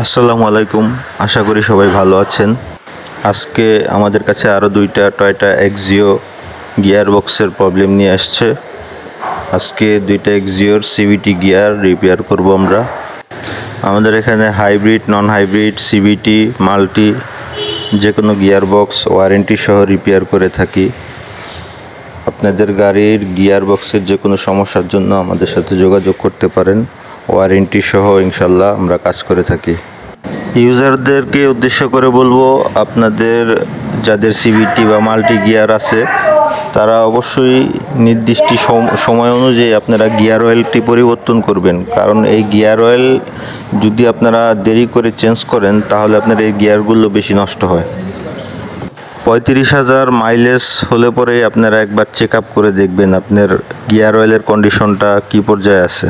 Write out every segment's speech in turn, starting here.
আসসালামু আলাইকুম। আশা করি সবাই ভালো আছেন। আজকে আমাদের কাছে আরও দুইটা টয়োটা এক্সিও গিয়ার বক্সের প্রবলেম নিয়ে আসছে। আজকে দুইটা এক্সিওর সিভিটি গিয়ার রিপেয়ার করব আমরা। আমাদের এখানে hybrid, non hybrid, CVT, multi যে কোনো গিয়ার বক্স ওয়ারেন্টি সহ রিপেয়ার করে থাকি। আপনাদের গাড়ির গিয়ার বক্সের যে কোনো সমস্যার জন্য আমাদের সাথে যোগাযোগ করতে পারেন। ওয়ারেন্টি সহ ইনশাল্লাহ আমরা কাজ করে থাকি। ইউজারদেরকে উদ্দেশ্য করে বলবো, আপনাদের যাদের সিভিটি বা মাল্টি গিয়ার আছে তারা অবশ্যই নির্দিষ্ট সময় অনুযায়ী আপনারা গিয়ার অয়েলটি পরিবর্তন করবেন। কারণ এই গিয়ার অয়েল যদি আপনারা দেরি করে চেঞ্জ করেন তাহলে আপনার এই গিয়ারগুলো বেশি নষ্ট হয়। 35,000 মাইলেজ হলে পরেই আপনারা একবার চেক আপ করে দেখবেন আপনার গিয়ার অয়েলের কন্ডিশনটা কী পর্যায়ে আছে।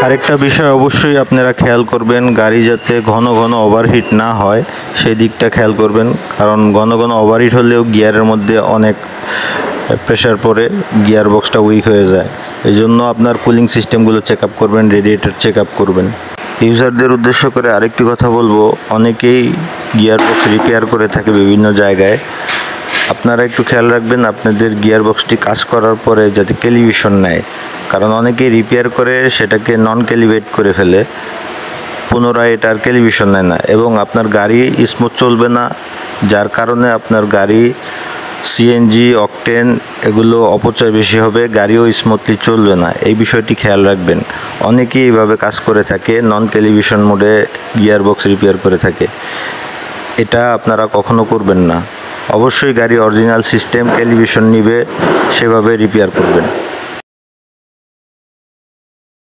আরেকটা বিষয় অবশ্যই আপনারা খেয়াল করবেন, গাড়ি যাতে ঘন ঘন ওভারহিট না হয় সেই দিকটা খেয়াল করবেন। কারণ ঘন ঘন ওভারহিট হলেও গিয়ারের মধ্যে অনেক প্রেশার পড়ে, গিয়ার বক্সটা উইক হয়ে যায়। এই জন্য আপনার কুলিং সিস্টেমগুলো চেক আপ করবেন, রেডিয়েটর চেক আপ করবেন। ইউজারদের উদ্দেশ্য করে আরেকটি কথা বলবো, অনেকেই গিয়ার বক্স রিপেয়ার করে থাকে বিভিন্ন জায়গায়। আপনারা একটু খেয়াল রাখবেন আপনাদের গিয়ার বক্সটি কাজ করার পরে যাতে ক্যালিব্রেশন নেয়। কারণ অনেকেই রিপেয়ার করে সেটাকে নন ক্যালিব্রেট করে ফেলে, পুনরায় এটা আর ক্যালিব্রেশন নেয় না এবং আপনার গাড়ি স্মুথ চলবে না, যার কারণে আপনার গাড়ি সিএনজি, অকটেন এগুলো অপচয় বেশি হবে, গাড়িও স্মুথলি চলবে না। এই বিষয়টি খেয়াল রাখবেন। অনেকেই এইভাবে কাজ করে থাকে, নন ক্যালিব্রেশন মোডে গিয়ার বক্স রিপেয়ার করে থাকে। এটা আপনারা কখনো করবেন না। অবশ্যই গাড়ি অরিজিনাল সিস্টেম ক্যালিব্রেশন নিবে, সেভাবে রিপেয়ার করবেন।